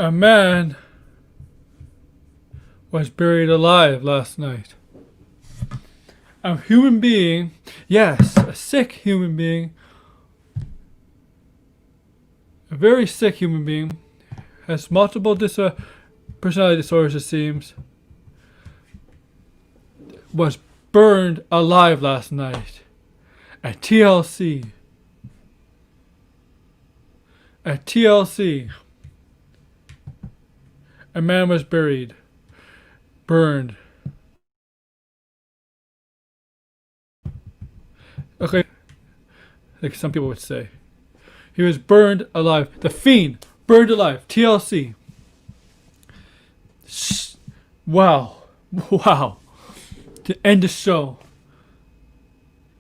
A man was buried alive last night. A human being, yes, a sick human being, a very sick human being, has multiple personality disorders, it seems, was burned alive last night at TLC. At TLC, a man was burned. Okay, like some people would say. He was burned alive. The Fiend, burned alive. TLC. Wow. Wow. To end the show.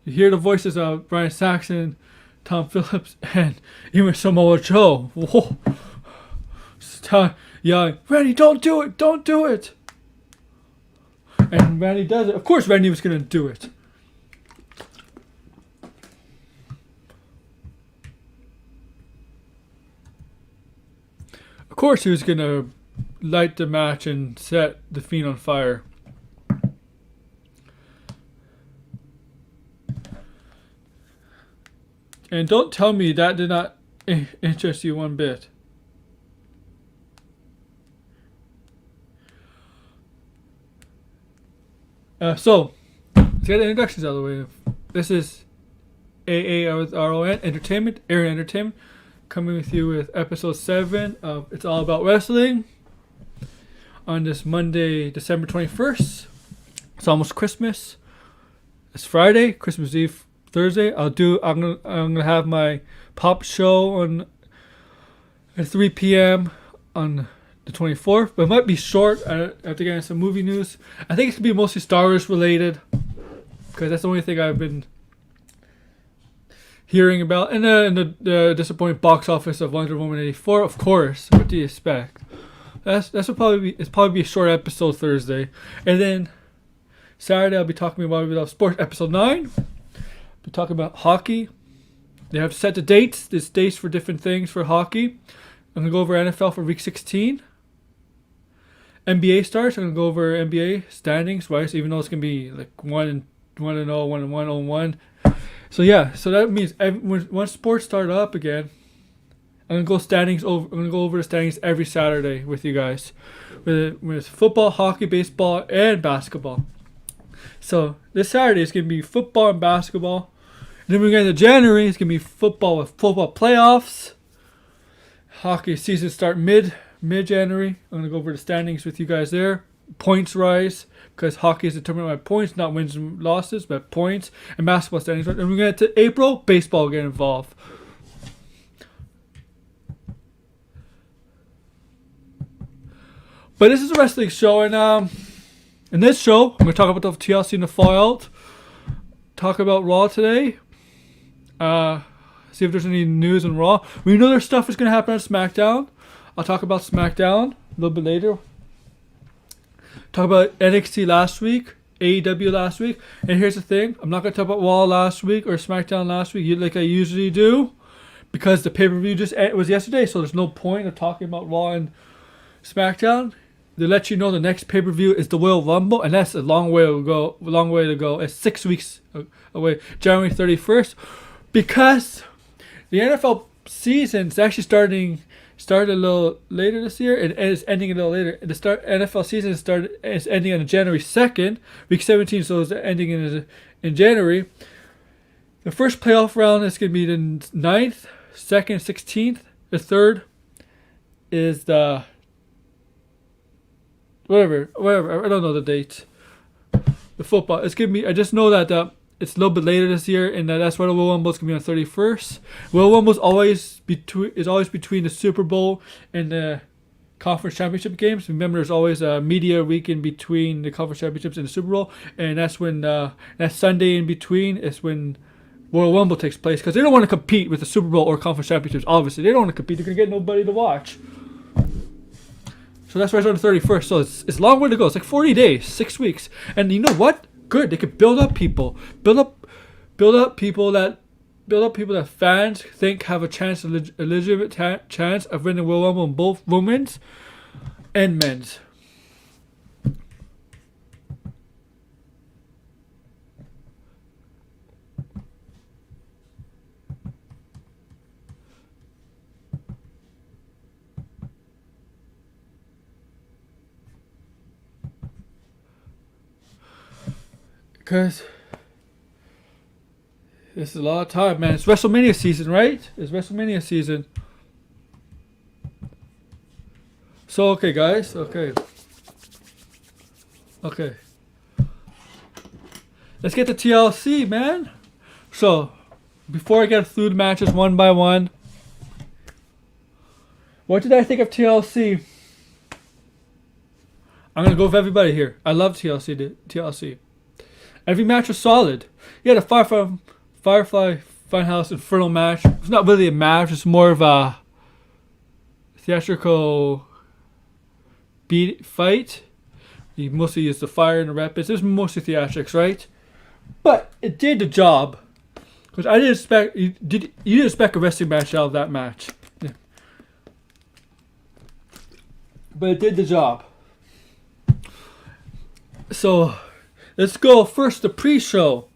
You hear the voices of Brian Saxon, Tom Phillips, and even Samoa Joe. Whoa. Yelling, Randy, don't do it. Don't do it. And Randy does it. Of course Randy was going to do it. Of course he was going to light the match and set the Fiend on fire. And don't tell me that did not interest you one bit. So, let's get the introductions out of the way. This is AARON Entertainment, Aaron Entertainment, coming with you with episode 7 of It's All About Wrestling on this Monday, December 21st. It's almost Christmas. It's Friday, Christmas Eve, Thursday. I'm gonna have my pop show on at 3 p.m. on the 24th, but it might be short. I have to get into some movie news. I think it's gonna be mostly Star Wars related because that's the only thing I've been hearing about. And the disappointing box office of Wonder Woman 84, of course. What do you expect? That's what probably be a short episode Thursday, and then Saturday I'll be talking about sports. Episode 9. Be talking about hockey. They have set the dates. There's dates for different things for hockey. I'm gonna go over NFL for week 16. NBA starts. I'm gonna go over NBA standings wise, even though it's gonna be like 1-0, 1-1, 0-1. So yeah, so that means once sports start up again, I'm gonna go over the standings every Saturday with you guys, with football, hockey, baseball, and basketball. So this Saturday is gonna be football and basketball. And then we get into January. It's gonna be football with football playoffs. Hockey season start mid-January. I'm gonna go over the standings with you guys there. Points rise because hockey is determined by points, not wins and losses, but points. And basketball standings. And we get to April. Baseball will get involved. But this is a wrestling show, and in this show, I'm gonna talk about the TLC and the Fallout. Talk about Raw today. See if there's any news on Raw. We know there's stuff is gonna happen on SmackDown. I'll talk about SmackDown a little bit later. Talk about NXT last week, AEW last week. And here's the thing: I'm not gonna talk about Raw last week or SmackDown last week, like I usually do, because the pay-per-view was yesterday. So there's no point of talking about Raw and SmackDown. They let you know the next pay-per-view is the Royal Rumble, and that's a long way to go. It's 6 weeks away, January 31st, because the NFL season is actually started a little later this year, and it's ending a little later. The NFL season is ending on January 2nd, week 17, so it's ending in January. The first playoff round is going to be the 9th, 2nd, 16th. The third is the whatever. I don't know the date. The football. It's gonna be. I just know that it's a little bit later this year, and that's why the Royal Rumble is gonna be on 31st. Royal Rumble is always between the Super Bowl and the conference championship games. Remember, there's always a media week in between the conference championships and the Super Bowl, and that's when that Sunday in between is when Royal Rumble takes place, because they don't want to compete with the Super Bowl or conference championships. Obviously, they don't want to compete. They're gonna get nobody to watch. So that's why it's on the 31st. So it's a long way to go. It's like 40 days, 6 weeks. And you know what? Good. They could build up people. Build up people that build up people that fans think have a chance, a legitimate chance of winning the Royal Rumble in both women's and men's. Because this is a lot of time, man. It's WrestleMania season, right? It's WrestleMania season. So, okay, guys. Okay. Let's get to TLC, man. So, before I get through the matches one by one, what did I think of TLC? I'm going to go with everybody here. I love TLC. Every match was solid. You had a Firefly Funhouse Inferno match. It's not really a match. It's more of a theatrical fight. You mostly use the fire and the rapids. It was mostly theatrics, right? But it did the job. Because I didn't expect... You didn't expect a wrestling match out of that match. Yeah. But it did the job. So... let's go first the pre-show.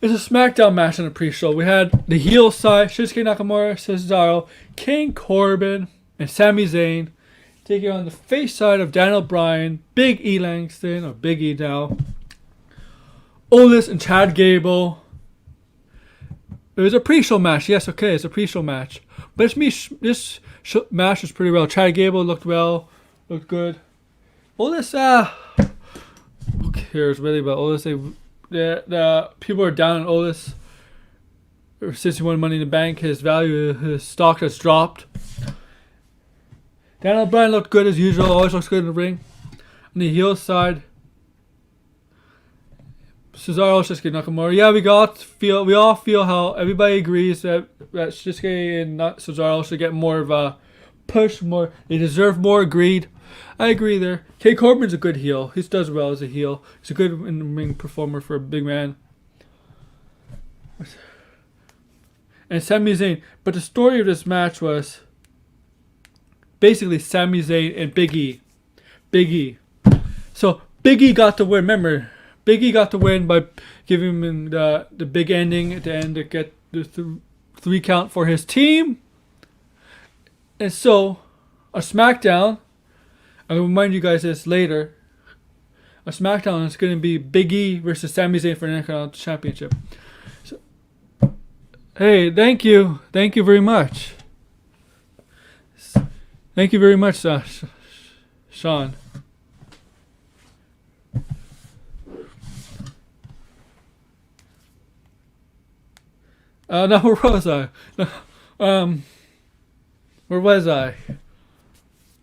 It's a SmackDown match in the pre-show. We had the heel side, Shinsuke Nakamura, Cesaro, King Corbin, and Sami Zayn taking on the face side of Daniel Bryan, Big E Langston, or Big E now, Otis and Chad Gable. It was a pre-show match. Yes, okay, it's a pre-show match. But this match was pretty well. Chad Gable looked good. Otis, who cares really about Otis? The people are down on Otis. Since he won Money in the Bank, his stock has dropped. Daniel Bryan looked good as usual. Always looks good in the ring. On the heel side, Cesaro, Shinsuke Nakamura. Yeah, we all feel how everybody agrees that Shinsuke and Cesaro should get more of a push. They deserve more. Agreed. I agree there. King Corbin's a good heel. He does well as a heel. He's a good in-ring performer for a big man. And Sami Zayn. But the story of this match was basically Sami Zayn and Big E. So Big E got the win. Remember, Big E got the win by giving him the big ending at the end to get the 3 count for his team. And so, on SmackDown, I'll remind you guys this later. On SmackDown, it's going to be Big E versus Sami Zayn for the Intercontinental Championship. So, hey, thank you. Thank you very much. Thank you very much, Sean. Now where was I? Where was I?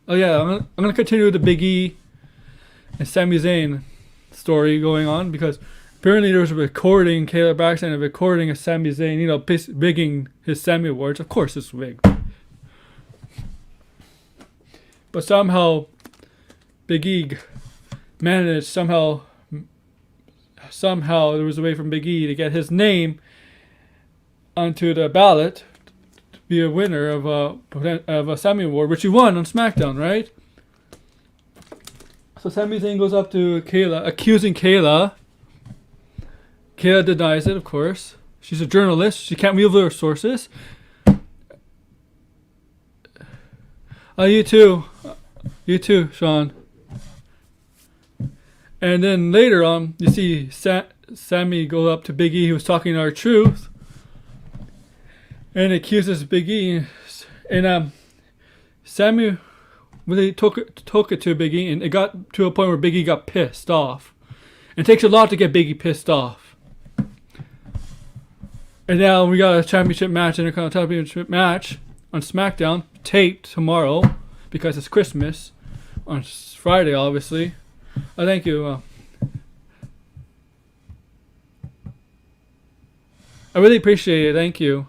Oh yeah, I'm gonna continue with the Big E and Sami Zayn story going on because apparently there was a recording, Kayla Braxton, a recording of Sami Zayn, bigging his Sammy Awards. Of course it's rigged. But somehow Big E managed, somehow there was a way from Big E to get his name onto the ballot to be a winner of a Sammy Award, which he won on SmackDown, right? So Sami Zayn goes up to Kayla, accusing Kayla. Kayla denies it, of course. She's a journalist. She can't reveal her sources. You too, Sean. And then later on, you see Sammy go up to Big E, who was talking R-Truth, and accuses Big E. And Sammy really took it to Big E, and it got to a point where Big E got pissed off. And it takes a lot to get Big E pissed off. And now we got a championship match, Intercontinental Championship match on SmackDown, taped tomorrow because it's Christmas on Friday, obviously. Thank you. I really appreciate it. Thank you.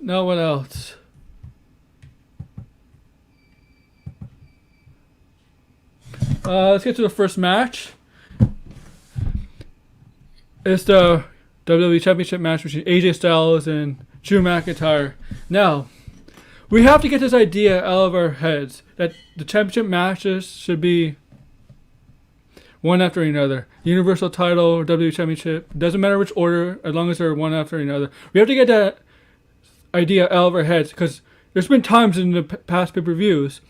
Now what else? Let's get to the first match. It's the WWE Championship match between AJ Styles and Drew McIntyre. Now, we have to get this idea out of our heads that the championship matches should be one after another. Universal title or WWE Championship. Doesn't matter which order, as long as they're one after another. We have to get that idea out of our heads, because there's been times in the past pay-per-views,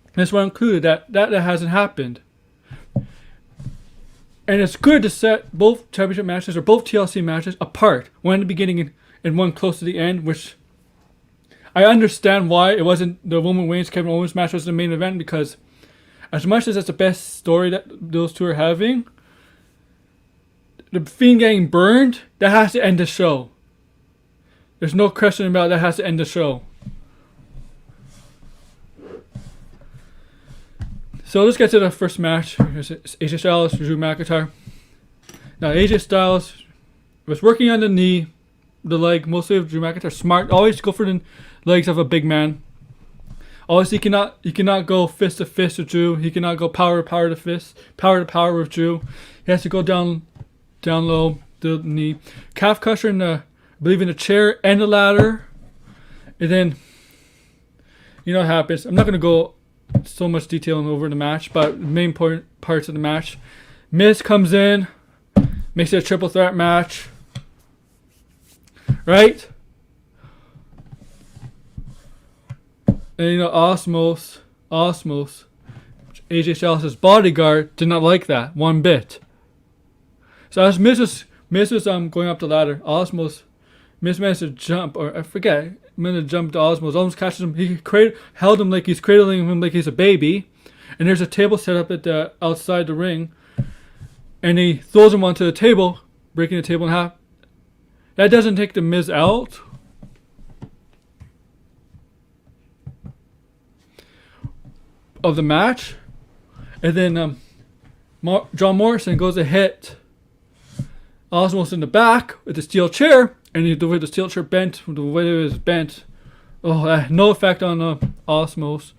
and this one included, that hasn't happened. And it's good to set both championship matches or both TLC matches apart, one in the beginning and one close to the end, which I understand why it wasn't the Roman Reigns Kevin Owens match was the main event, because as much as that's the best story that those two are having, the Fiend getting burned, that has to end the show. There's no question about that has to end the show. So let's get to the first match. It's AJ Styles, Drew McIntyre. Now AJ Styles was working on the knee, the leg, mostly of Drew McIntyre. Smart, always go for the legs of a big man. Always he cannot go fist to fist with Drew. He cannot go power to fist, power to power with Drew. He has to go down low, the knee. Calf crusher in the, I believe, in the chair and the ladder. And then, you know what happens. I'm not going to go so much detail over the match, but the main parts of the match. Miz comes in, makes it a triple threat match. Right? And you know, Osmos, AJ Styles' bodyguard, did not like that one bit. So as Miz was going up the ladder, Miz managed to jump, or I forget, managed to jump to Osmos, almost catches him. He held him like he's cradling him like he's a baby. And there's a table set up at the outside the ring, and he throws him onto the table, breaking the table in half. That doesn't take the Miz out. Of the match. And then John Morrison goes to hit Osmos in the back with the steel chair, and the way the steel chair bent, the way it was bent, no effect on Osmos.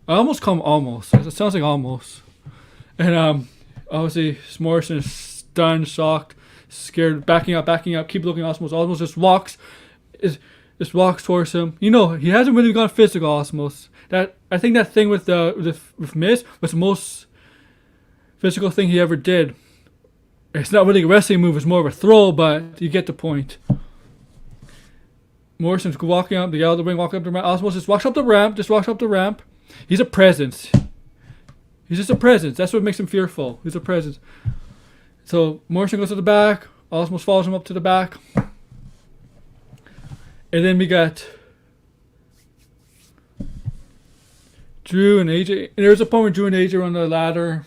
I almost call him Almost. It sounds like Almost. And obviously Morrison is stunned, shocked, scared, backing up, keep looking at Osmos. Osmos just walks towards him. You know, he hasn't really gone physical, Osmos. I think that thing with Miz was the most physical thing he ever did. It's not really a wrestling move, it's more of a throw, but you get the point. Morrison's walking up the other ring, walking up the ramp. Osmos just walks up the ramp. He's a presence. He's just a presence. That's what makes him fearful. He's a presence. So Morrison goes to the back. Osmos follows him up to the back. And then we got Drew and AJ. And there's a point where Drew and AJ are on the ladder.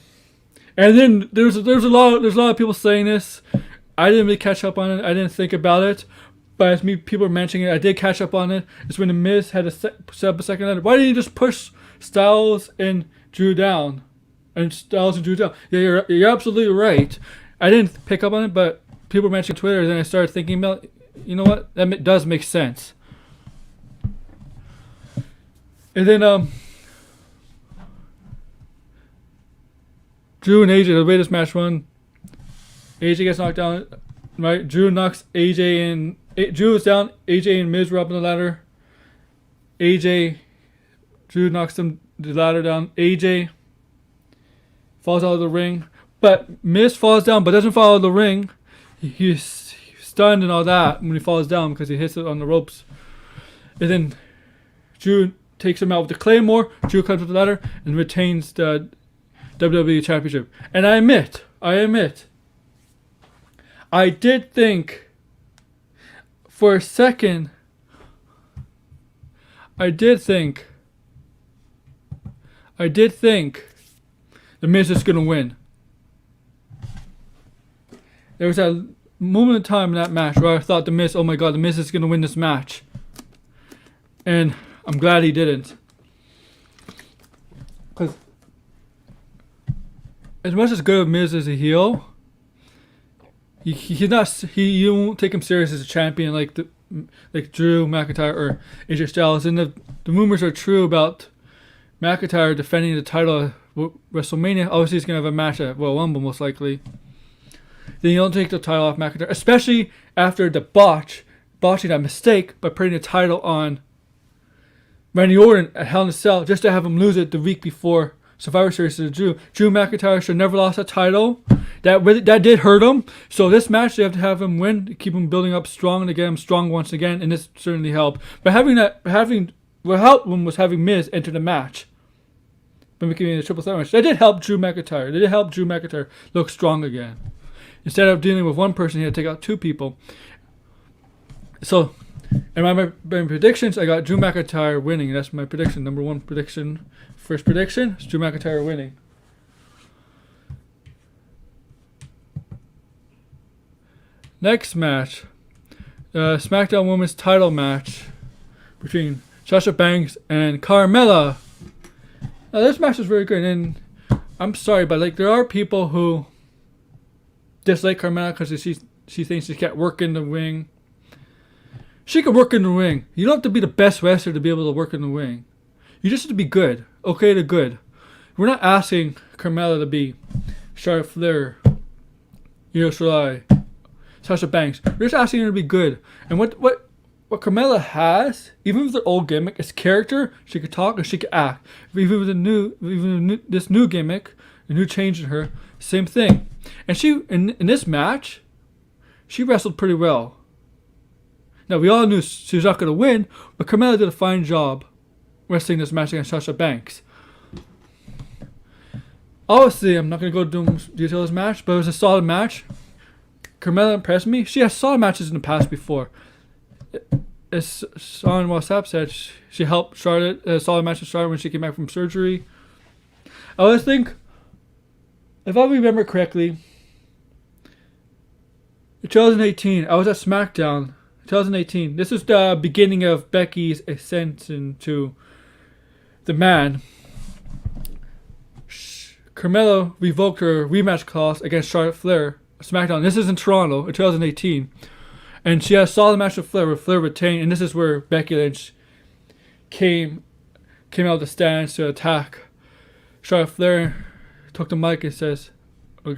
And then there's a lot of people saying this. I didn't really catch up on it. I didn't think about it. But as people are mentioning it, I did catch up on it. It's when the Miz had to set up a second ladder. Why didn't you just push Styles and Drew down? Yeah, you're absolutely right. I didn't pick up on it, but people were mentioning Twitter, and then I started thinking about, you know what? That does make sense. And then Drew and AJ, the way this match won, AJ gets knocked down, right? Drew knocks AJ in. Drew is down. AJ and Miz were up on the ladder. Drew knocks the ladder down. AJ falls out of the ring, but Miz falls down, but doesn't fall out of the ring. He's stunned and all that when he falls down because he hits it on the ropes. And then Drew takes him out with the Claymore. Drew comes up the ladder and retains the WWE Championship. And I admit, I did think for a second, I did think the Miz is going to win. There was that moment in time in that match where I thought the Miz, oh my god, the Miz is going to win this match. And I'm glad he didn't. Because as much as good of Miz as a heel, you won't take him serious as a champion like Drew McIntyre or AJ Styles. And the rumors are true about McIntyre defending the title at WrestleMania. Obviously, he's gonna have a match at Royal Rumble most likely. then you don't take the title off McIntyre, especially after the botching that mistake by putting the title on Randy Orton at Hell in a Cell just to have him lose it the week before Survivor Series to Drew. Drew McIntyre should have never lost that title. That did hurt him. So this match, they have to have him win to keep him building up strong to get him strong once again, and this certainly helped. But what helped him was having Miz enter the match. When we came in the triple threat match, that did help Drew McIntyre. They did help Drew McIntyre look strong again. Instead of dealing with one person, he had to take out two people. So, in my predictions, I got Drew McIntyre winning. That's my prediction. Number one prediction. First prediction is Drew McIntyre winning. Next match. SmackDown Women's title match between Sasha Banks and Carmella. Now, this match was very good. And I'm sorry, but there are people who dislike Carmella because she thinks she can't work in the ring. She can work in the ring. You don't have to be the best wrestler to be able to work in the ring. You just have to be good. Okay to good. We're not asking Carmella to be Charlotte Flair, Io Shirai, Sasha Banks. We're just asking her to be good. And what Carmella has, even with her old gimmick, is character. She could talk and she could act. Even with this new gimmick, a new change in her, same thing. And she in this match, she wrestled pretty well. Now, we all knew she was not going to win, but Carmella did a fine job wrestling this match against Sasha Banks. Obviously, I'm not going to go into detail of this match, but it was a solid match. Carmella impressed me. She has solid matches in the past before. As on WhatsApp said, she helped Charlotte, a solid match with Charlotte when she came back from surgery. I always think, if I remember correctly, in 2018, I was at SmackDown. 2018. This is the beginning of Becky's ascension to the man. Carmella revoked her rematch clause against Charlotte Flair. SmackDown. This is in Toronto in 2018. And she had a solid match with Flair, where Flair retained. And this is where Becky Lynch came out of the stands to attack Charlotte Flair. Took the mic and says, I'll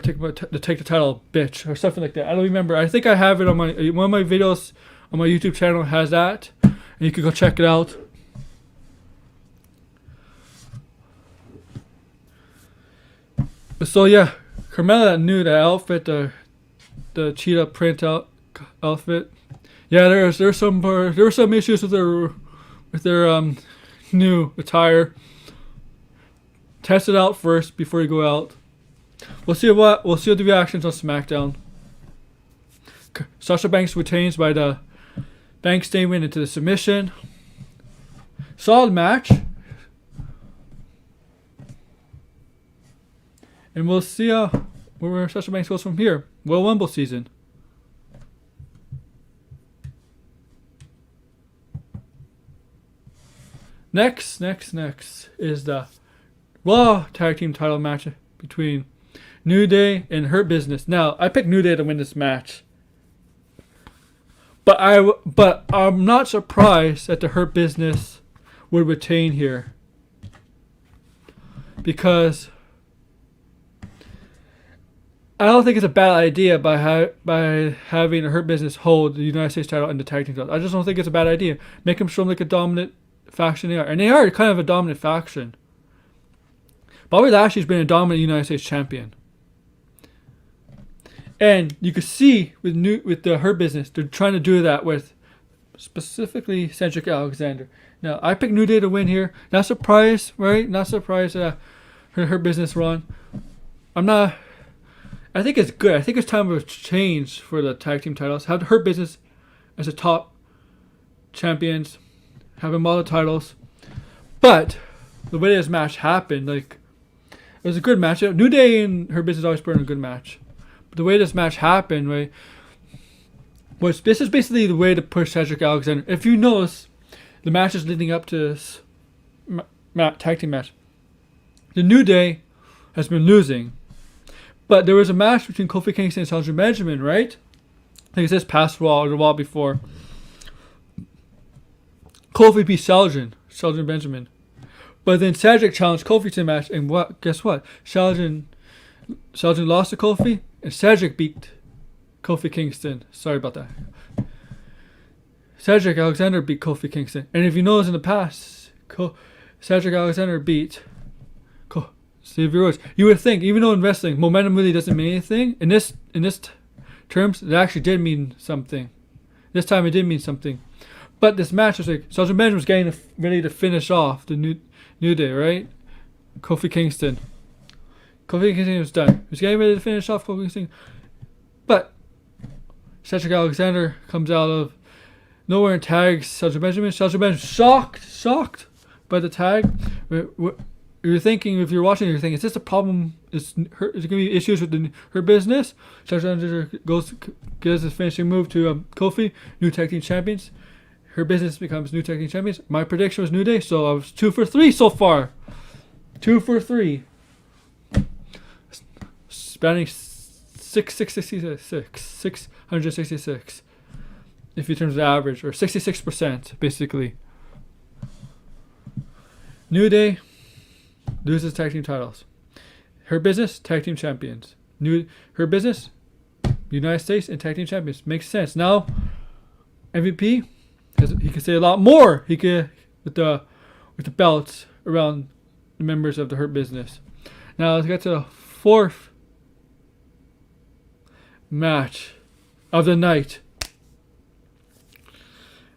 take the title, bitch, or something like that. I don't remember. I think I have it on one of my videos on my YouTube channel has that, and you can go check it out. So yeah, Carmella knew the outfit, the cheetah print outfit. Yeah, there were some issues with their new attire. Test it out first before you go out. We'll see the reactions on SmackDown. Sasha Banks retains by the Banks statement into the submission. Solid match. And we'll see where Sasha Banks goes from here. Royal Rumble season. Next is the Raw Tag Team title match between New Day and Hurt Business. Now, I picked New Day to win this match. But I'm not surprised that the Hurt Business would retain here. Because I don't think it's a bad idea by having the Hurt Business hold the United States title and the tag team title. I just don't think it's a bad idea. Make them show them like a dominant faction they are. And they are kind of a dominant faction. Bobby Lashley's been a dominant United States champion. And you can see with the Hurt Business, they're trying to do that with specifically Cedric Alexander. Now, I picked New Day to win here. Not surprised, right? Not surprised her Hurt Business run. I think it's good. I think it's time for a change for the tag team titles. Have the Hurt Business as the top champions. Have them all the titles. But the way this match happened, it was a good match. New Day and Hurt Business always put in a good match. The way this match happened, right, was this is basically the way to push Cedric Alexander. If you notice, the matches leading up to this tag team match, the New Day has been losing. But there was a match between Kofi Kingston and Shelton Benjamin, right? I think it's this past Raw or the Raw before. Kofi beat Shelton Benjamin. But then Cedric challenged Kofi to the match, and guess what? Shelton Shelton lost to Kofi, and Cedric beat Kofi Kingston. Sorry about that. Cedric Alexander beat Kofi Kingston. And if you notice in the past, Cedric Alexander beat Steve Rhodes. You would think, even though in wrestling, momentum really doesn't mean anything, in this terms, it actually did mean something. This time it did mean something. But this match was like, Shelton Benjamin was getting ready to finish off the New Day, right? Kofi Kingston was done. He was getting ready to finish off Kofi Kingston. But Cedric Alexander comes out of nowhere and tags Shelton Benjamin. Shelton Benjamin shocked by the tag. You're thinking, if you're watching, you're thinking, is this a problem? Is there going to be issues with her business? Shelton Alexander gives his finishing move to Kofi, new tag team champions. Her business becomes new tag team champions. My prediction was New Day, so I was 2 for 3 so far. 2 for 3. Spanning 666. If you terms of average, or 66%, basically. New Day loses tag team titles. Her business, tag team champions. Her business, United States and tag team champions. Makes sense. Now, MVP, he can say a lot more. He could with the belts around the members of the Hurt Business. Now let's get to the fourth match of the night.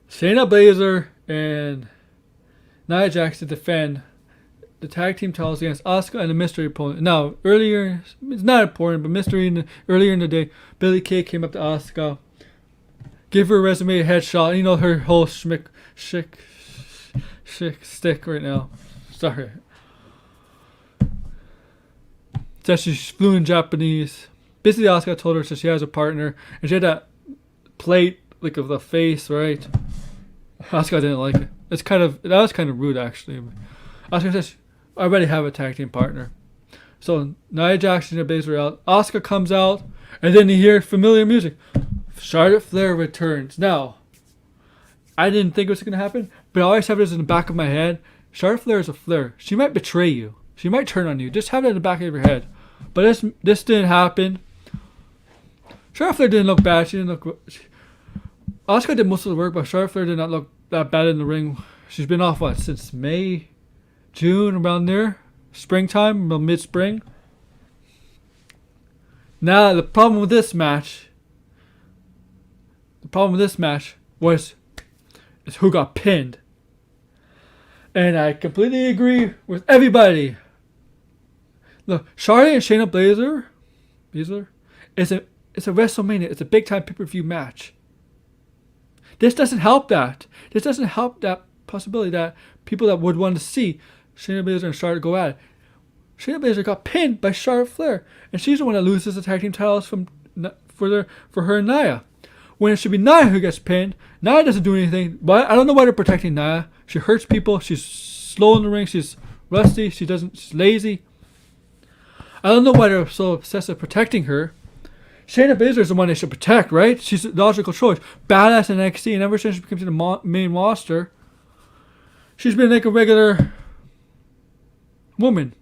Shayna Baszler and Nia Jax to defend the tag team titles against Asuka and the mystery opponent. Now, earlier, it's not important, but earlier in the day, Billie Kay came up to Asuka, give her resume a headshot. You know, her whole stick right now. Sorry. Said she's fluent Japanese. Basically, Asuka told her that she has a partner, and she had that plate like of the face, right? Asuka didn't like it. That was kind of rude, actually. Asuka says, I already have a tag team partner. So Nia Jax and Baszler out. Asuka comes out, and then you hear familiar music. Charlotte Flair returns. Now, I didn't think it was going to happen, but I always have this in the back of my head. Charlotte Flair is a Flair. She might betray you. She might turn on you. Just have it in the back of your head. But this didn't happen. Charlotte Flair didn't look bad. Asuka did most of the work, but Charlotte Flair did not look that bad in the ring. She's been off, since May, June, around there? Springtime, mid-spring. Now, the problem with this match is who got pinned. And I completely agree with everybody. Look, Charlotte and Shayna Baszler, it's a WrestleMania. It's a big-time pay-per-view match. This doesn't help that. This doesn't help that possibility that people that would want to see Shayna Baszler and Charlotte go at it. Shayna Baszler got pinned by Charlotte Flair, and she's the one that loses the tag team titles for her and Nia. When it should be Nia who gets pinned, Nia doesn't do anything. But I don't know why they're protecting Nia. She hurts people. She's slow in the ring. She's rusty. She's lazy. I don't know why they're so obsessed with protecting her. Shayna Baszler is the one they should protect, right? She's the logical choice. Badass in NXT, and ever since she came to the main roster, she's been like a regular woman.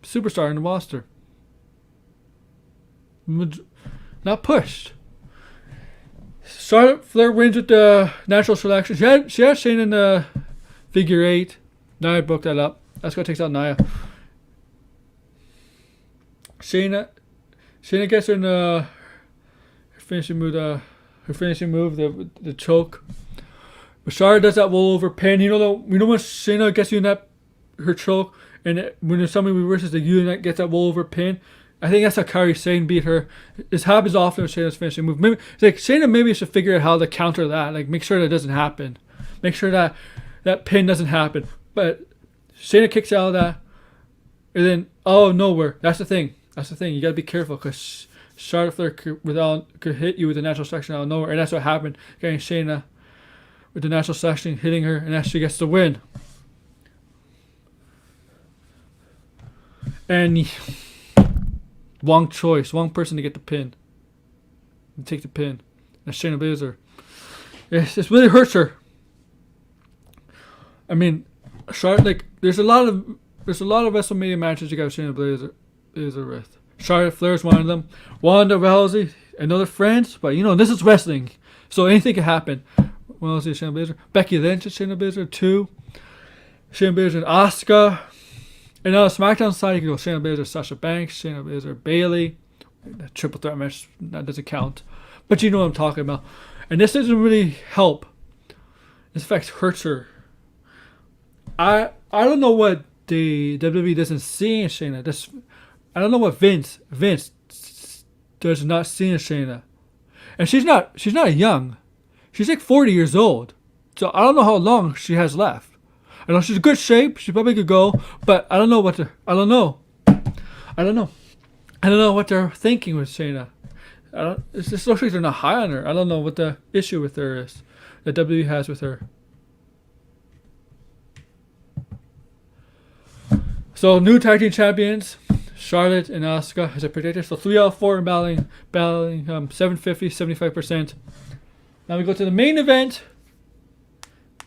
Superstar in the roster. Not pushed. Charlotte Flair wins with the natural selection. She had Shayna in the figure 8. Nia broke that up. Asuka takes out Nia. Shayna gets her in her finishing move, the choke. But Charlotte does that roll over pin. You know when Shayna gets you in her choke, and when somebody reverses the unit gets that roll over pin. I think that's how Kairi Sane beat her. This happens often with Shayna's finishing move. Shayna maybe should figure out how to counter that. Like, make sure that doesn't happen. Make sure that pin doesn't happen. But Shayna kicks out of that, and then nowhere. That's the thing. You gotta be careful, because Charlotte Flair could hit you with a natural selection out of nowhere, and that's what happened. Getting Shayna with the natural selection, hitting her, and that she gets the win. And wrong choice, wrong person to get the pin. And take the pin. That's Shayna Baszler. It really hurts her. I mean, Charlotte, there's a lot of WrestleMania matches you got Shayna Baszler with. Charlotte Flair is one of them. Ronda Rousey, another friend, but this is wrestling, so anything can happen. Rousey, Shayna Baszler, Becky Lynch, and Shayna Baszler 2. Shayna Baszler and Asuka. And on the SmackDown side, you can go Shayna Baszler, Sasha Banks, Shayna Baszler, Bayley. The triple threat match, that doesn't count. But you know what I'm talking about. And this doesn't really help. This fact hurts her. I don't know what the WWE doesn't see in Shayna. I don't know what Vince does not see in Shayna. And she's not young. She's like 40 years old. So I don't know how long she has left. I know she's in good shape. She probably could go, but I don't know what I don't know what they're thinking with Shayna. It just looks like they're not high on her. I don't know what the issue with her is that WWE has with her. So new tag team champions, Charlotte and Asuka as I predicted. So 3 out of 4 battling 750, 75%. Now we go to the main event.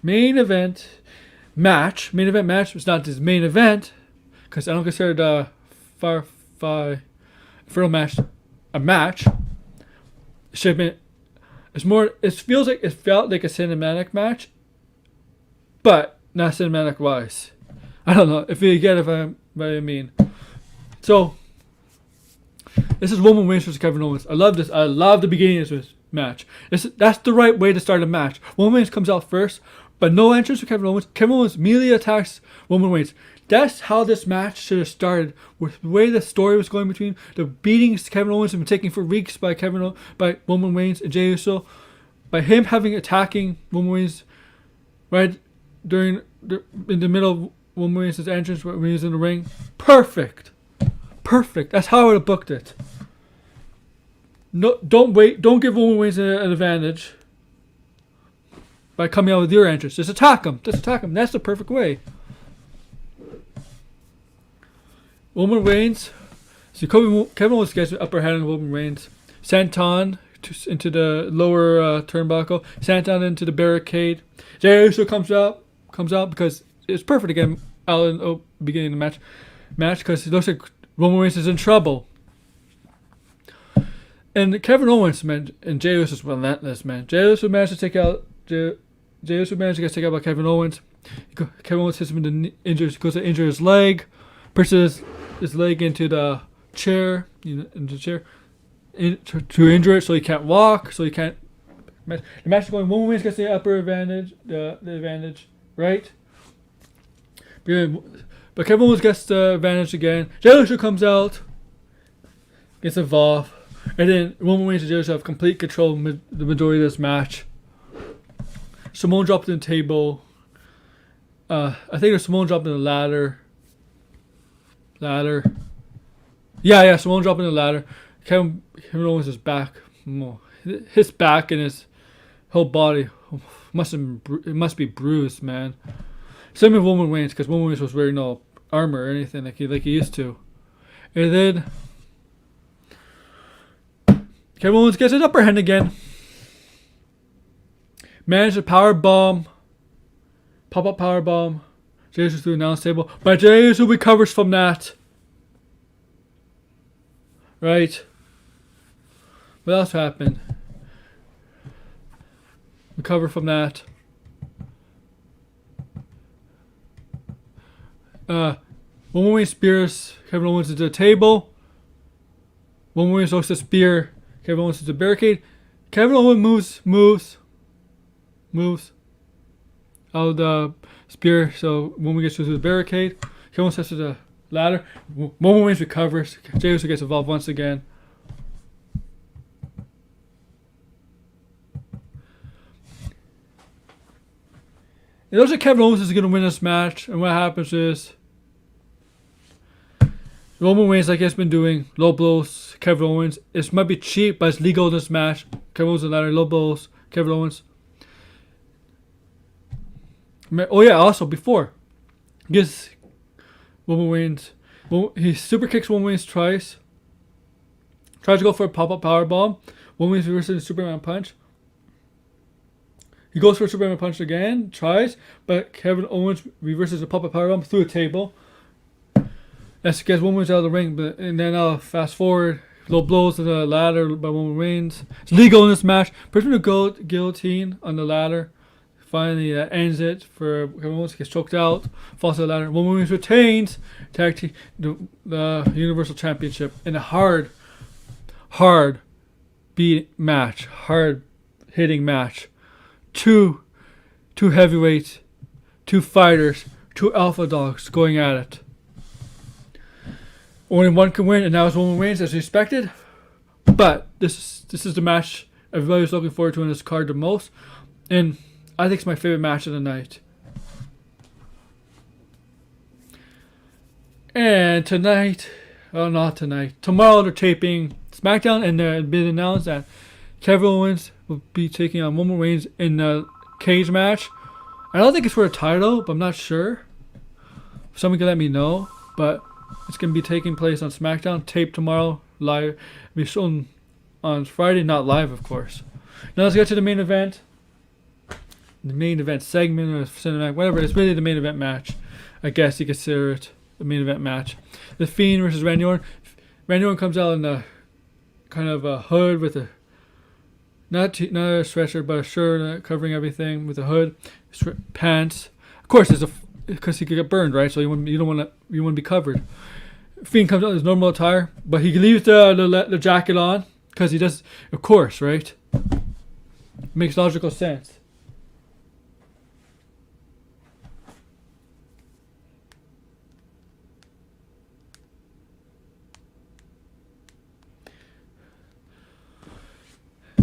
Main event match was not this main event because I don't consider the Firefly Inferno match a match. It should have been. It felt like a cinematic match, but not cinematic wise. I don't know if you get what I mean. So this is Roman Reigns versus Kevin Owens. I love this. I love the beginning of this match. That's the right way to start a match. Roman Reigns comes out first, but no entrance for Kevin Owens. Kevin Owens immediately attacks Roman Reigns. That's how this match should have started. With the way the story was going between the beatings Kevin Owens had been taking for weeks by Roman Reigns and Jey Uso, by him attacking Roman Reigns right in the middle of Roman Reigns' entrance when he was in the ring. Perfect. That's how I would have booked it. No, don't give Roman Reigns an advantage by coming out with your entrance. Just attack him. That's the perfect way. Roman Reigns. So Kevin Owens gets the upper hand on Roman Reigns. Santon into the lower turnbuckle. Santon into the barricade. Jey Uso comes out because it's perfect again out in the beginning of the match because it looks like Roman Reigns is in trouble. And Kevin Owens, man, and Jey Uso is relentless, man. Jey Uso managed to take out by Kevin Owens. Kevin Owens hits him in the goes to injure his leg, pushes his leg into the chair, to injure it so he can't walk, so he can't. The match is going. Roman Reigns gets the upper advantage, the advantage, right? But Kevin Owens gets the advantage again. Jey Uso comes out, gets involved, and then Roman Reigns and Jey Uso have complete control of the majority of this match. Simone dropped in the table. I think Simone dropped in the ladder. Yeah, Simone dropped in the ladder. Kevin Owens' back, his back and his whole body must be bruised, man. Same with Roman Reigns, because Roman Reigns was wearing no armor or anything like he used to. And then Kevin Owens gets his upper hand again. Managed a pop-up power bomb. Jey Uso through the announce table, but Jey Uso recovers from that. Right. What else happened? Recover from that. Roman Reigns spears Kevin Owens into the table. Roman Reigns looks to spear Kevin Owens into the barricade. Kevin Owens moves out of the spear, so Roman gets through the barricade. Kevin Owens steps to the ladder. Roman Reigns recovers. Jey Uso gets involved once again. It looks like Kevin Owens is going to win this match, and what happens is Roman Reigns, like he's been doing, low blows Kevin Owens. It might be cheap, but it's legal in this match. Kevin Owens on the ladder, low blows Kevin Owens. Oh yeah, also before gives Roman Reigns, he super kicks Roman Reigns twice. Tries to go for a pop-up powerbomb. Roman Reigns reverses the Superman punch. He goes for a Superman punch again, tries, but Kevin Owens reverses a pop-up powerbomb through a table. Let's get Roman Reigns out of the ring, and then I'll fast forward. Low blows to the ladder by Roman Reigns. It's legal in this match. Puts him to guillotine on the ladder. Finally ends it for Kevin Owens. Gets choked out. Falls to the ladder. Roman Reigns retains tag team the Universal Championship in a hard beat match. Hard hitting match. Two heavyweights, two fighters, two alpha dogs going at it. Only one can win, and that was Roman Reigns, as expected. But this is the match everybody's looking forward to in this card the most, and I think it's my favorite match of the night. And tonight, well, not tonight. Tomorrow they're taping SmackDown, and it's been announced that Kevin Owens will be taking on Roman Reigns in a cage match. I don't think it's for a title, but I'm not sure. Someone can let me know, but it's going to be taking place on SmackDown, taped tomorrow, live. It'll be shown on Friday, not live, of course. Now let's get to the main event. The main event segment or cinematic, whatever. It's really the main event match. I guess you consider it the main event match. The Fiend versus Randy Orton. Randy Orton comes out in a kind of a hood with a not a stretcher, but a shirt covering everything with a hood, pants. Of course, because he could get burned, right? So you don't want to be covered. Fiend comes out in his normal attire, but he leaves the jacket on because he does, of course, right? Makes logical sense.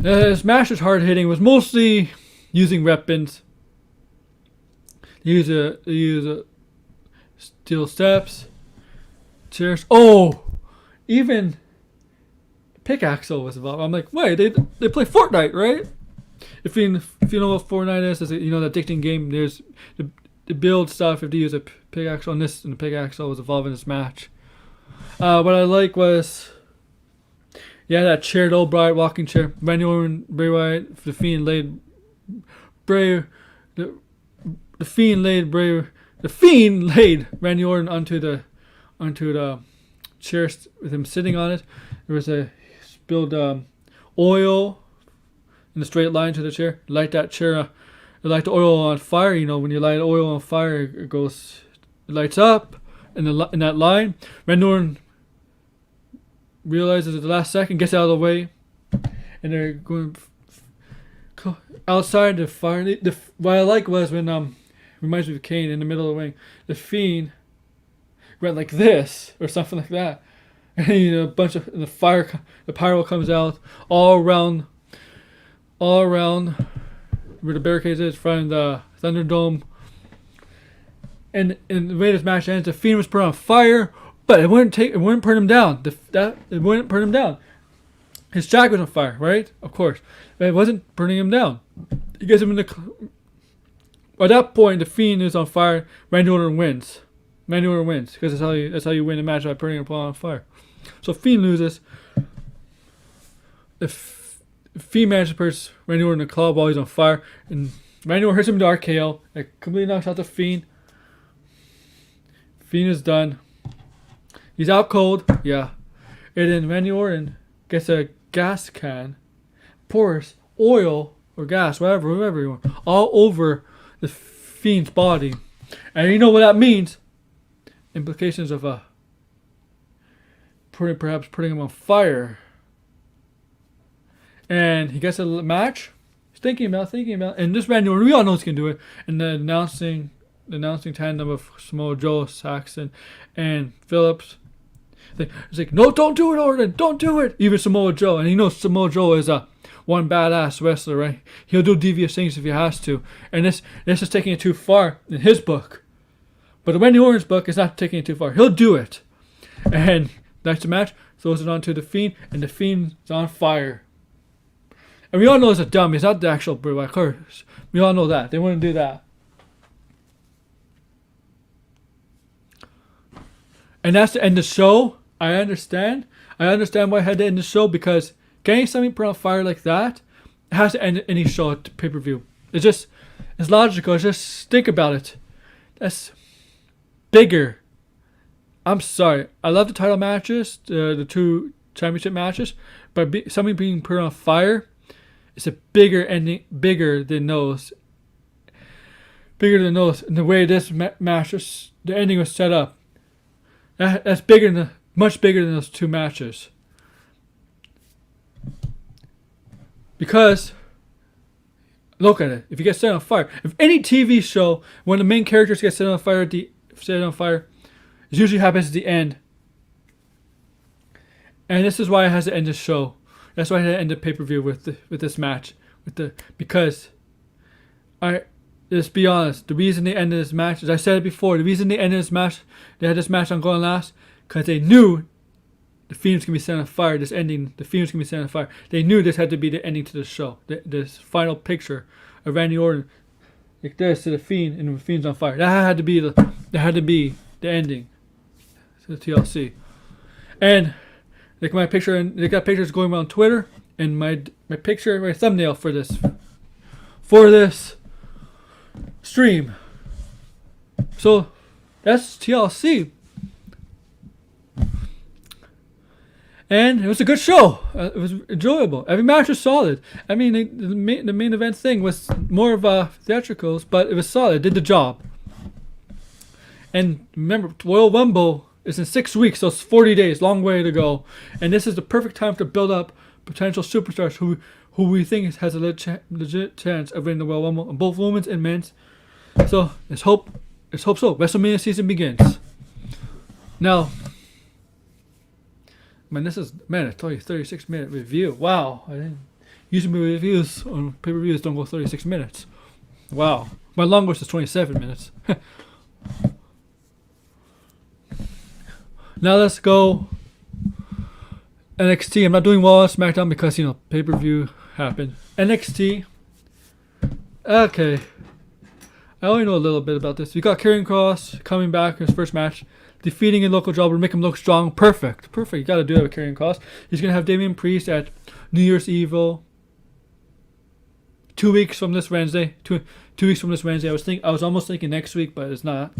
His match was hard hitting. Was mostly using weapons. He use steel steps, chairs. Oh, even pickaxe was involved. I'm like, wait, they play Fortnite, right? If you know what Fortnite is, you know the addicting game. There's the build stuff. If you use a pickaxe on this, and the pickaxe was involved in this match. What I like was, yeah, that chair, the old Bright walking chair. Randy Orton, Bray Wyatt, the Fiend laid Bray. The Fiend laid Randy Orton onto the chair with him sitting on it. There was a spilled oil in a straight line to the chair. Light that chair. Light the oil on fire. You know, when you light oil on fire, it lights up in that line. Randy Orton realizes at the last second, gets out of the way, and they're going outside the fire. What I like was when reminds me of Kane in the middle of the ring. The Fiend went like this or something like that, and a bunch of the pyro comes out all around where the barricades is, from the Thunderdome. And the way this match ends, the Fiend was put on fire, but it wouldn't burn him down. It wouldn't burn him down. His jacket was on fire, right? Of course, but it wasn't burning him down. He gets him in the. At that point, the Fiend is on fire. Randy Orton wins. Randy Orton wins because that's how you win a match by burning a on fire. So Fiend loses. The Fiend manages to put Randy Orton in the club while he's on fire, and Randy Orton hits him with the RKO. It completely knocks out the Fiend. Fiend is done. He's out cold, yeah. And then Randy Orton gets a gas can, pours oil or gas, whatever you want, all over the Fiend's body. And you know what that means? Implications of perhaps putting him on fire. And he gets a match. He's thinking about, and this Randy Orton, we all know he can do it. And the announcing tandem of Samoa Joe, Saxon, and Phillips. It's like, no, don't do it, Orton, don't do it. Even Samoa Joe, and he knows Samoa Joe is one badass wrestler, right? He'll do devious things if he has to. And this is taking it too far in his book. But in Randy Orton's book, it's not taking it too far. He'll do it. And that's the match. Throws it onto the Fiend, and the Fiend is on fire. And we all know it's a dummy. It's not the actual Bray Wyatt curse. We all know that. They wouldn't do that. And that's the end of the show. I understand why I had to end the show, because getting something put on fire like that, it has to end any show at pay-per-view. It's logical. Just think about it. That's bigger I'm sorry. I love the title matches, the two championship matches, but something being put on fire is a bigger ending, bigger than those. Bigger than those. And the way this match, the ending was set up, that's much bigger than those two matches. Because, look at it. If you get set on fire, if any TV show, when the main characters get set on fire, it usually happens at the end. And this is why it has to end the show. That's why I had to end the pay-per-view with this match. Because let's be honest, the reason they ended this match, as I said it before, the reason they ended this match, they had this match on going last, because they knew the Fiend's gonna be set on fire. The Fiend's gonna be set on fire. They knew this had to be the ending to the show. This final picture of Randy Orton, like this, to the Fiend, and the Fiend's on fire. That had to be the ending to the TLC. And like my picture, and they got pictures going around Twitter, and my picture, my thumbnail for this stream. So that's TLC. And it was a good show. It was enjoyable. Every match was solid. I mean, the main event thing was more of theatricals, but it was solid. It did the job. And remember, Royal Rumble is in 6 weeks, so it's 40 days. Long way to go. And this is the perfect time to build up potential superstars who we think has a legit chance of winning the Royal Rumble on both women's and men's. So let's hope so. WrestleMania season begins. Now, I told you 36-minute review. Wow. Usually my reviews on pay-per-views don't go 36 minutes. Wow. My longest is 27 minutes. Now let's go NXT. I'm not doing well on SmackDown because, pay-per-view happened. NXT. Okay. I only know a little bit about this. We got Karrion Kross coming back in his first match, defeating a local jobber, make him look strong. Perfect. You got to do that with Karrion Kross. He's going to have Damian Priest at New Year's Evil. 2 weeks from this Wednesday. Two weeks from this Wednesday. I was almost thinking next week, but it's not.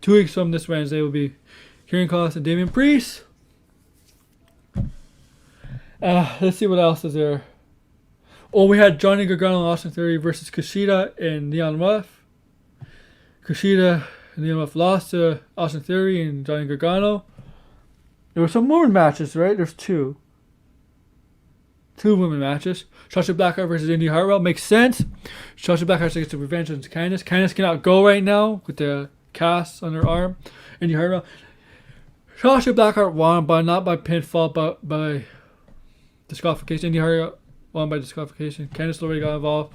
2 weeks from this Wednesday will be Karrion Kross and Damian Priest. Let's see what else is there. Oh, we had Johnny Gargano and Austin Theory versus Kushida and Leon Ruff. Kushida and Leon Ruff lost to Austin Theory and Johnny Gargano. There were some women matches, right? There's two women matches. Shotzi Blackheart versus Indy Hartwell. Makes sense. Shotzi Blackheart gets the revenge on Candice. Candice cannot go right now with the cast on her arm. Indy Hartwell. Shotzi Blackheart won, but not by pinfall, but by disqualification. Indy Hartwell won by disqualification. Candice LeRae got involved.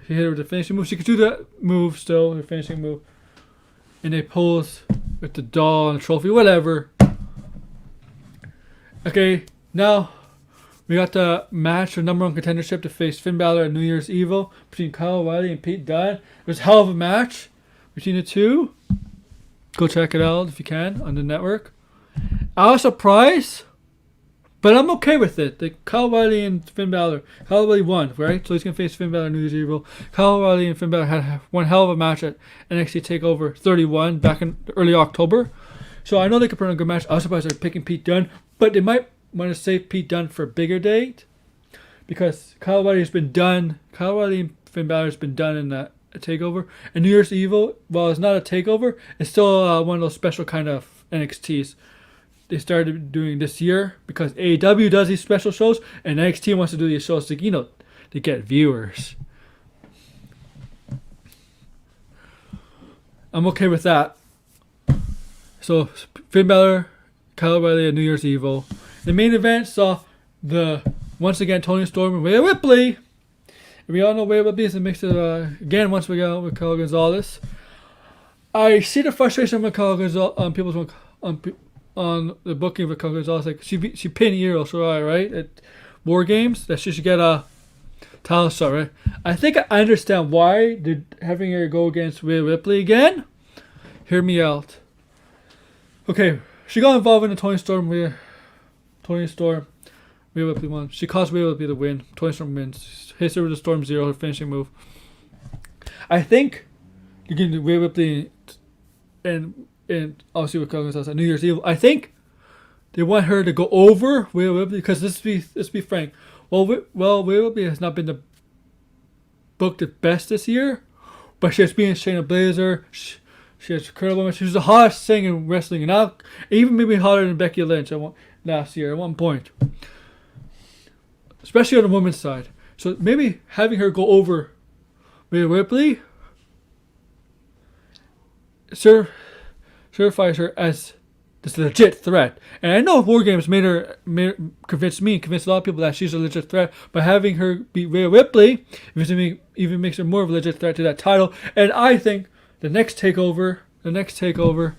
He hit her with the finishing move. She could do that move still, her finishing move. And they pose with the doll and the trophy, whatever. Okay, now we got the match for number one contendership to face Finn Balor at New Year's Evil between Kyle O'Reilly and Pete Dunne. It was a hell of a match between the two. Go check it out if you can on the network. I was surprised, but I'm okay with it. Kyle O'Reilly and Finn Balor. Kyle O'Reilly won, right? So he's going to face Finn Balor at New Year's Evil. Kyle O'Reilly and Finn Balor had one hell of a match at NXT TakeOver 31 back in early October. So I know they could put on a good match. I was surprised they're picking Pete Dunne, but they might want to save Pete Dunne for a bigger date because Kyle O'Reilly and Finn Balor has been done in that TakeOver. And New Year's Evil, while it's not a TakeOver, it's still one of those special kind of NXTs they started doing this year because AEW does these special shows and NXT wants to do these shows to get viewers. I'm okay with that. So Finn Balor, Kyle O'Reilly at New Year's Evil. The main event saw once again Tony Storm and Rhea Ripley. We all know Rhea Ripley is a mix of again once we go with Kyle Gonzalez. I see the frustration with Kyle Gonzalez on the booking of Kyle Gonzalez. Like she pinned Io Shirai, right, at War Games, that she should get a title shot, right? I think I understand why they're having her go against Rhea Ripley again. Hear me out. Okay, she got involved in the Tony Storm. Rhea Ripley won. She caused Rhea Ripley to win. Tony Storm wins. Hits her with the Storm Zero, her finishing move. I think you can Rhea Ripley and obviously with Kong on New Year's Eve. I think they want her to go over Rhea Ripley because let's be frank. Rhea Ripley has not been booked the best this year, but she has been Shayna Baszler. She has incredible. She was the hottest thing in wrestling, and now even maybe hotter than Becky Lynch last year at one point, especially on the women's side. So maybe having her go over Rhea Ripley certifies her as this legit threat. And I know War Games convinced a lot of people that she's a legit threat. By having her beat Rhea Ripley, even makes her more of a legit threat to that title. And I think the next takeover, we're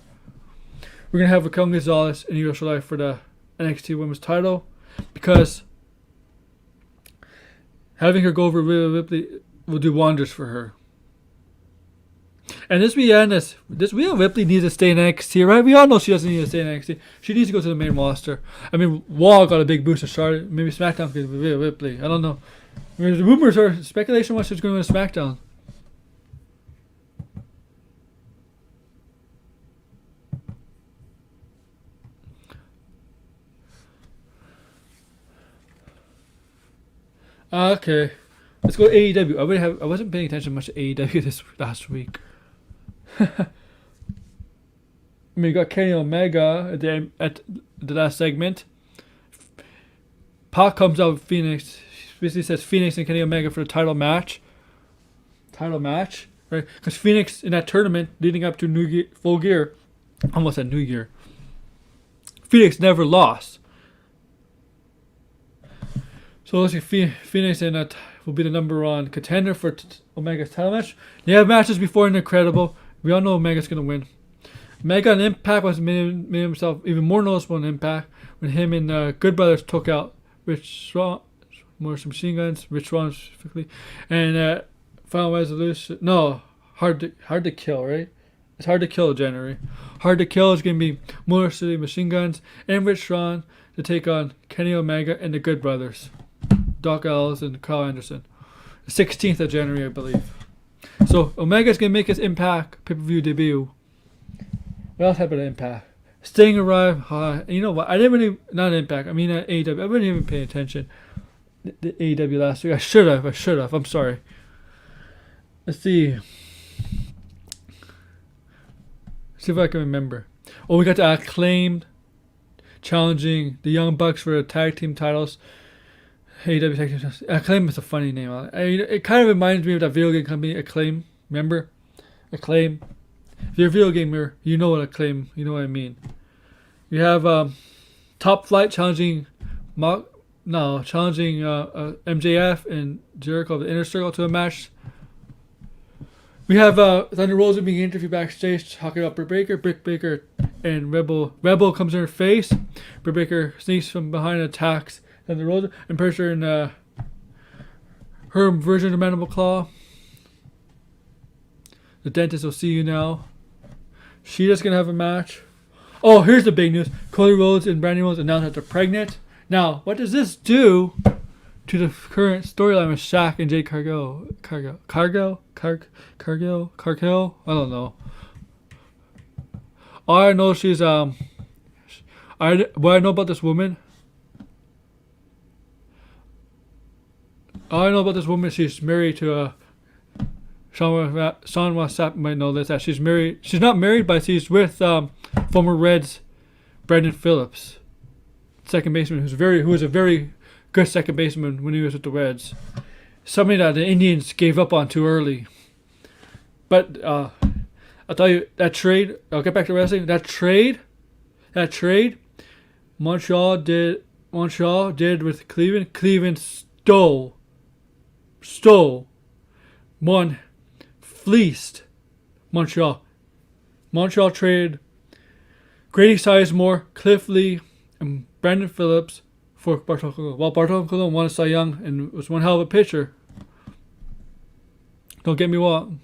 gonna have Raquel Gonzalez and Io Shirai for the NXT Women's title, because having her go over Rhea Ripley will do wonders for her. And let's be honest, this Rhea Ripley needs to stay in NXT, right? We all know she doesn't need to stay in NXT. She needs to go to the main roster. I mean, Raw got a big boost to Charlotte. Maybe SmackDown could be Rhea Ripley. I don't know. I mean, the rumors are speculation was she's going to win SmackDown. Okay, let's go AEW. I wasn't paying attention much to AEW this last week. I mean, you got Kenny Omega at the last segment. Pac comes out with Phoenix. He basically says Phoenix and Kenny Omega for the title match. Right? Because Phoenix in that tournament leading up to Full Gear, almost at New Year, Phoenix never lost. So let's see, Phoenix and that will be the number one contender for Omega's title match. They have matches before and incredible. We all know Omega's going to win. Omega and Impact made himself even more noticeable in Impact when him and Good Brothers took out Rich Swann, Machine Guns, Rich Swann specifically, and Final Resolution. No, hard to kill, right? It's hard to kill January. Hard to kill is going to be Motor City Machine Guns and Rich Swann to take on Kenny Omega and the Good Brothers, Doc Ellis and Carl Anderson. The 16th of January, I believe. So Omega's going to make his Impact pay-per-view debut. What else happened to Impact? Sting arrived. You know what? I didn't really, not Impact. I mean AEW. I wasn't even paying attention to AEW last week. I should have. I'm sorry. Let's see. See if I can remember. Oh, we got the Acclaimed challenging the Young Bucks for the tag team titles. AEW tag team titles. Acclaim is a funny name. It kind of reminds me of that video game company Acclaim. Remember? Acclaim. If you're a video gamer, you know what Acclaim. You know what I mean. You have Top Flight challenging MJF and Jericho of the Inner Circle to a match. We have Thunder Rosa being interviewed backstage talking about Britt Baker and Rebel. Rebel comes in her face. Britt Baker sneaks from behind and attacks Thunder Rosa and puts her in her version of Mandible Claw. The dentist will see you now. Sheeta's going to have a match. Oh, here's the big news. Cody Rhodes and Brandi Rhodes announced that they're pregnant. Now, what does this do to the current storyline with Shaq and Jade Cargill? Cargill? I don't know. All I know she's what I know about this woman. All I know about this woman, she's married to Sean Wassap might know this, that she's married. She's not married, but she's with former Reds Brandon Phillips, second baseman, who was a very good second baseman when he was with the Reds. Something that the Indians gave up on too early. But I'll tell you, that trade, I'll get back to wrestling. That trade Montreal did with Cleveland. Cleveland fleeced Montreal. Montreal traded Grady Sizemore, Cliff Lee, and Brandon Phillips for Bartolo Colon. While Bartolo Colon won a Cy Young and was one hell of a pitcher. Don't get me wrong.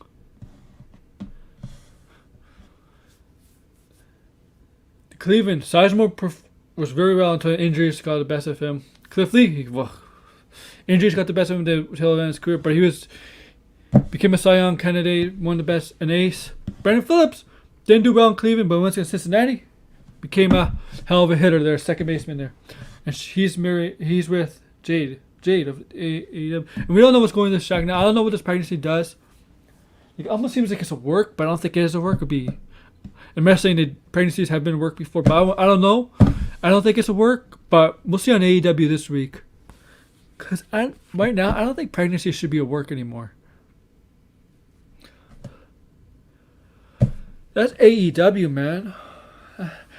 Cleveland, Sizemore was very well until injuries got the best of him. Cliff Lee, injuries got the best of him until the end of his career, but he became a Cy Young candidate, one of the best, an ace. Brandon Phillips Didn't do well in Cleveland, but went to Cincinnati. Became a hell of a hitter there, second baseman there. And he's married. He's with Jade of AEW. And we don't know what's going on this track now. I don't know what this pregnancy does. It almost seems like it's a work, but I don't think it is a work. It'd be. I'm not saying that pregnancies have been work before, but I don't know. I don't think it's a work, but we'll see on AEW this week. Because right now, I don't think pregnancy should be a work anymore. That's AEW, man.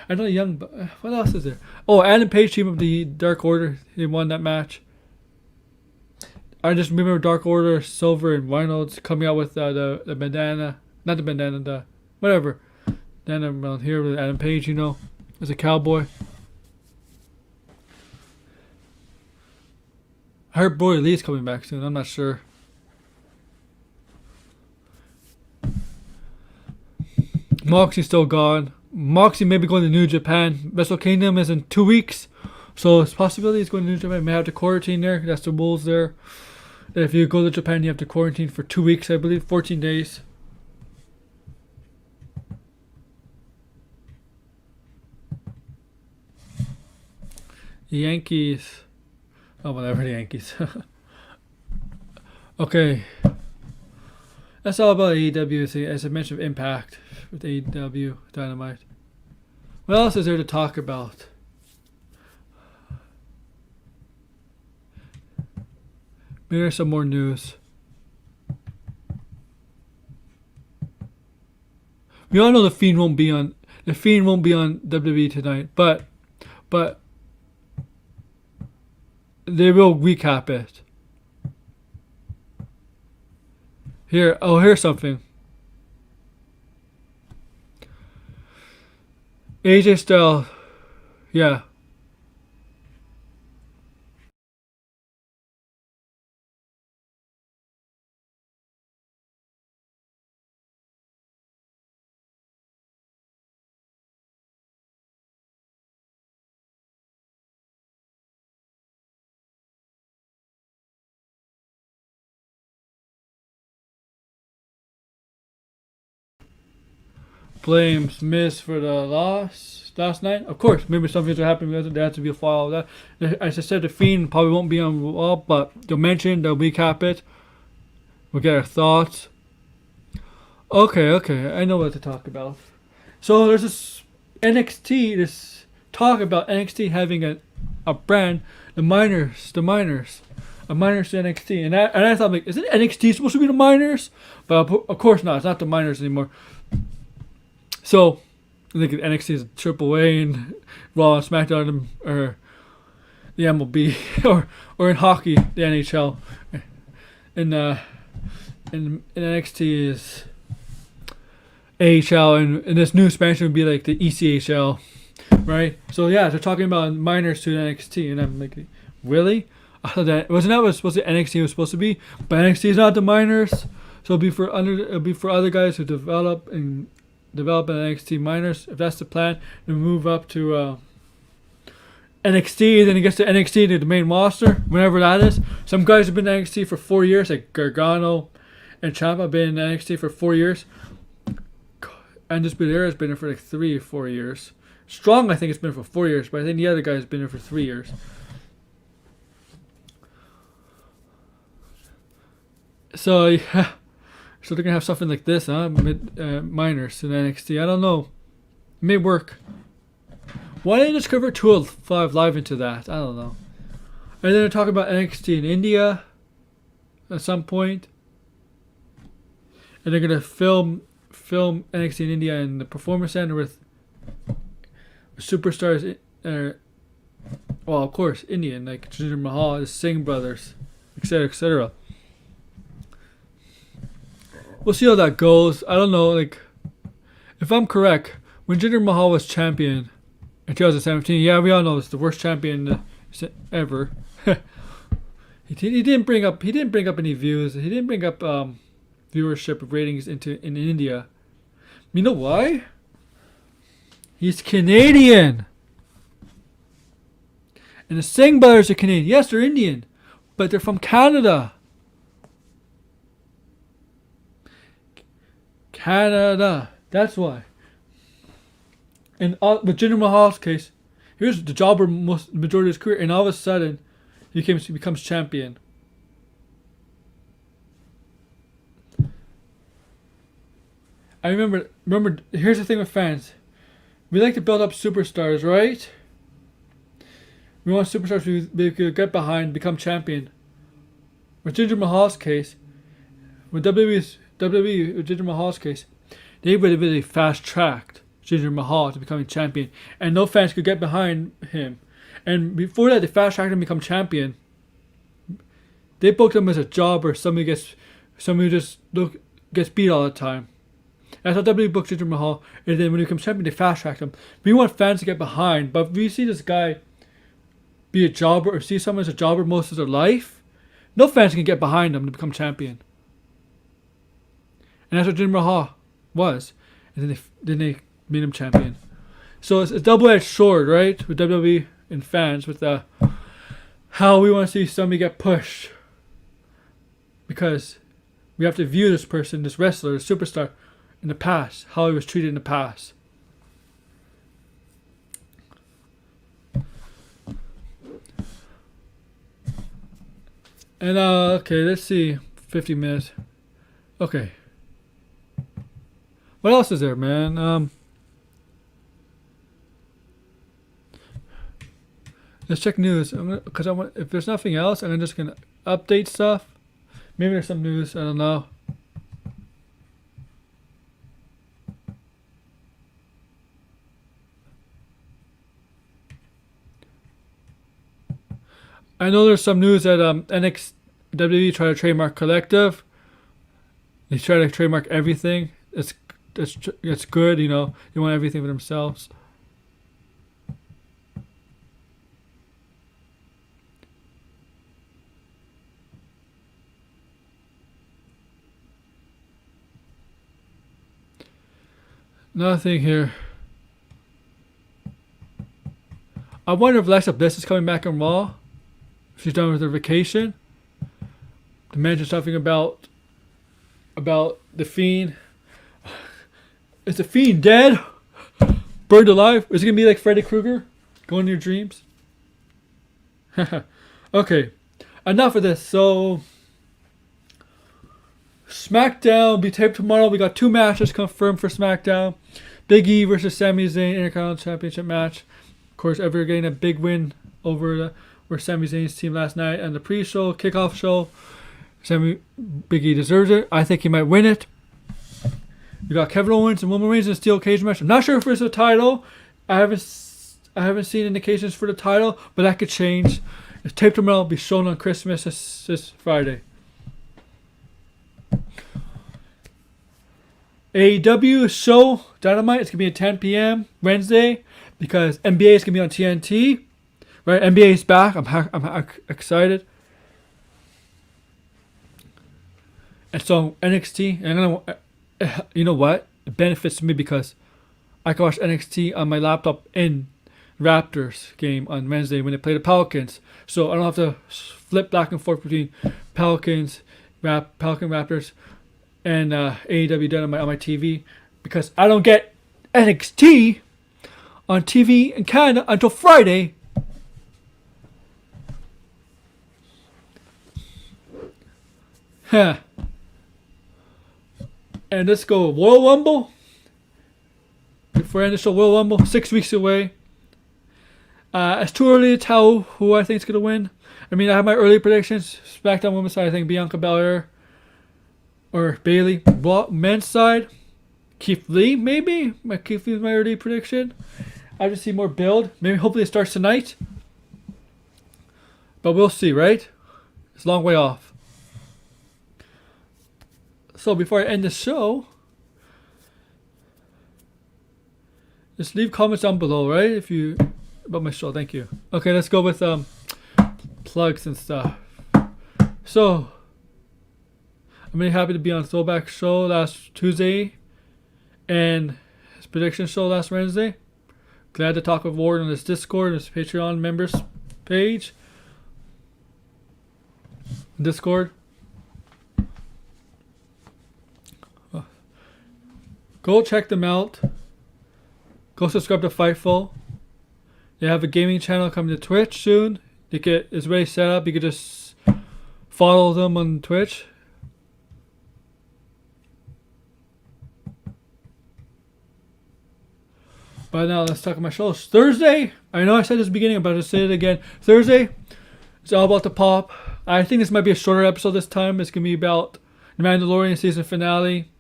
I know Young. What else is there? Oh, Adam Page, team of the Dark Order. He won that match. I just remember Dark Order, Silver, and Reynolds coming out with the bandana. Not the bandana, the whatever. Then around here with Adam Page, as a cowboy. I heard Brody Lee's coming back soon. I'm not sure. Moxie's still gone. Moxie may be going to New Japan. Wrestle Kingdom is in 2 weeks. So it's possibility he's going to New Japan. May have to quarantine there. That's the rules there. If you go to Japan, you have to quarantine for 2 weeks, I believe. 14 days. The Yankees. Oh, whatever, the Yankees. Okay. That's all about AEW. As I mentioned, Impact with AEW Dynamite. What else is there to talk about? Maybe there's some more news. We all know the Fiend won't be on WWE tonight, but they will recap it. Here's something. AJ Styles, yeah. Blames Miz for the loss last night. Of course, maybe something's will happen. There has to be a follow of that. As I said, the Fiend probably won't be on Raw, but they'll recap it. We'll get our thoughts. Okay, I know what to talk about. So there's this NXT, this talk about NXT having a brand, the minors. A minors to NXT. And I thought, like, isn't NXT supposed to be the minors? But of course not. It's not the minors anymore. So, I think NXT is AAA and Raw and SmackDown or the MLB or in hockey the NHL. And NXT is AHL and this new expansion would be like the ECHL, right? So yeah, they're talking about minors to NXT and I'm like, really? I thought that wasn't what NXT was supposed to be, but NXT is not the minors, so it'll be for other guys who develop an NXT minors. If that's the plan, then move up to NXT, then it gets to NXT to the main roster, whenever that is. Some guys have been in NXT for 4 years, like Gargano and Ciampa have been in NXT for 4 years. Undisputed Era has been there for like 3 or 4 years. Strong, I think it's been for 4 years, but I think the other guy has been there for 3 years. So yeah. So they're going to have something like this, huh? Minors in NXT. I don't know. It may work. Why didn't they just convert 205 Live into that? I don't know. And then they're talking about NXT in India at some point. And they're going to film NXT in India in the Performance Center with superstars. Well, of course, Indian, like Jinder Mahal, the Singh brothers, etc., etc. We'll see how that goes. I don't know, like, if I'm correct, when Jinder Mahal was champion in 2017, yeah, we all know it's the worst champion ever. he didn't bring up any views. He didn't bring up viewership ratings in India. You know why? He's Canadian. And the Singh brothers are Canadian. Yes, they're Indian, but they're from Canada. Canada. That's why. And with Jinder Mahal's case, here's the jobber majority of his career, and all of a sudden, he becomes champion. I remember. Here's the thing with fans: we like to build up superstars, right? We want superstars we could get behind, become champion. With Jinder Mahal's case, with WWE with Jinder Mahal's case, they really fast tracked Jinder Mahal to becoming champion, and no fans could get behind him. And before that, they fast tracked him to become champion. They booked him as a jobber, somebody who just gets beat all the time. That's how WWE booked Jinder Mahal, and then when he becomes champion, they fast tracked him. We want fans to get behind, but if we see this guy be a jobber or see someone as a jobber most of their life, no fans can get behind him to become champion. And that's what Jinder Mahal was. And then they made him champion. So it's a double-edged sword, right? With WWE and fans, with how we want to see somebody get pushed. Because we have to view this person, this wrestler, this superstar, in the past, how he was treated in the past. And okay, let's see, 50 minutes. Okay. What else is there, man? Let's check news. Because if there's nothing else, I'm just gonna update stuff. Maybe there's some news. I don't know. I know there's some news that NXT WWE tried to trademark Collective. They try to trademark everything. It's good, you know. They want everything for themselves. Nothing here. I wonder if Alexa Bliss is coming back on Raw. She's done with her vacation. To mention something about the Fiend. Is the Fiend dead? Burned alive? Is it gonna be like Freddy Krueger? Go in your dreams? Okay. Enough of this. So SmackDown will be taped tomorrow. We got 2 matches confirmed for SmackDown. Big E versus Sami Zayn Intercontinental Championship match. Of course, ever getting a big win over Sami Zayn's team last night and the pre-show, kickoff show. Big E deserves it. I think he might win it. We got Kevin Owens and Roman Reigns in a steel cage match. I'm not sure if it's a title. I haven't seen indications for the title, but that could change. It's taped tomorrow. It'll be shown on Christmas this Friday. AEW show Dynamite. It's gonna be at 10 p.m. Wednesday because NBA is gonna be on TNT. Right, NBA is back. I'm excited. And so NXT, and I know, you know what? It benefits me because I can watch NXT on my laptop in Raptors game on Wednesday when they play the Pelicans. So I don't have to flip back and forth between Pelican Raptors and AEW Dynamite on my TV because I don't get NXT on TV in Canada until Friday. Huh. And let's go Royal Rumble. Before I end the show, Royal Rumble, 6 weeks away. It's too early to tell who I think is going to win. I mean, I have my early predictions. SmackDown women's side, I think Bianca Belair or Bayley. Men's side, Keith Lee, maybe. Keith Lee is my early prediction. I just see more build. Maybe hopefully it starts tonight. But we'll see, right? It's a long way off. So before I end the show, just leave comments down below, right? If you about my show, thank you. Okay, let's go with plugs and stuff. So I'm really happy to be on Throwback Show last Tuesday and his prediction show last Wednesday. Glad to talk with Ward on his Discord, his Patreon members page. Discord. Go check them out. Go subscribe to Fightful. They have a gaming channel coming to Twitch soon. It's already set up. You can just follow them on Twitch. But now let's talk about my shows. Thursday, I know I said this at the beginning, but I'll just say it again. Thursday, it's all about the pop. I think this might be a shorter episode this time. It's going to be about The Mandalorian season finale.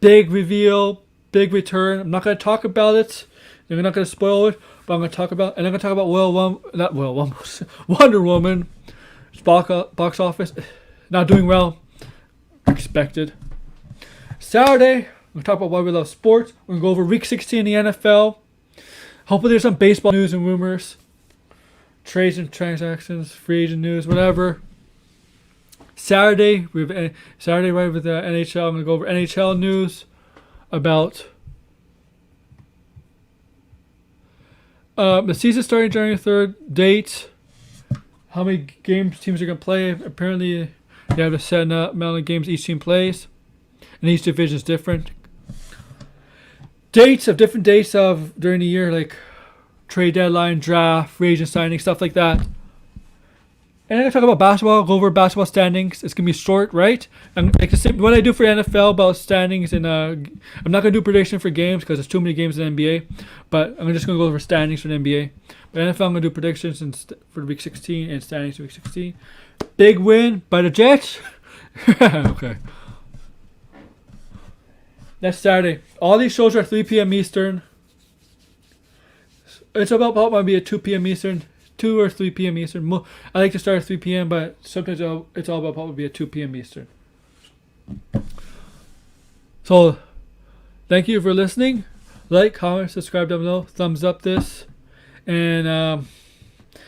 Big reveal, big return. I'm not going to talk about it. I'm not going to spoil it, but I'm going to talk about, and I'm going to talk about Wonder Woman. Box office, not doing well. Expected. Saturday, we're going to talk about why we love sports. We're going to go over Week 16 in the NFL. Hopefully there's some baseball news and rumors. Trades and transactions, free agent news, whatever. Saturday, right with the NHL. I'm going to go over NHL news about the season starting January 3rd. Date. How many games teams are going to play. Apparently, they have a set amount of games each team plays. And each division is different. Different dates of during the year, like trade deadline, draft, free agent signing, stuff like that. And I'm going to talk about basketball, go over basketball standings. It's going to be short, right? And like the same, what I do for NFL about standings, and I'm not going to do prediction for games because there's too many games in the NBA. But I'm just going to go over standings for the NBA. But NFL, I'm going to do predictions for Week 16 and standings for Week 16. Big win by the Jets. Okay. That's Saturday. All these shows are 3 p.m. Eastern. It's about might be at 2 p.m. Eastern. 2 or 3 p.m. Eastern. I like to start at 3 p.m., but sometimes it's all about probably at 2 p.m. Eastern. So, thank you for listening. Like, comment, subscribe down below. Thumbs up this. And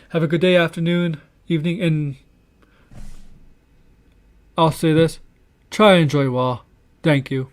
have a good day, afternoon, evening, and I'll say this. Try and enjoy well. Thank you.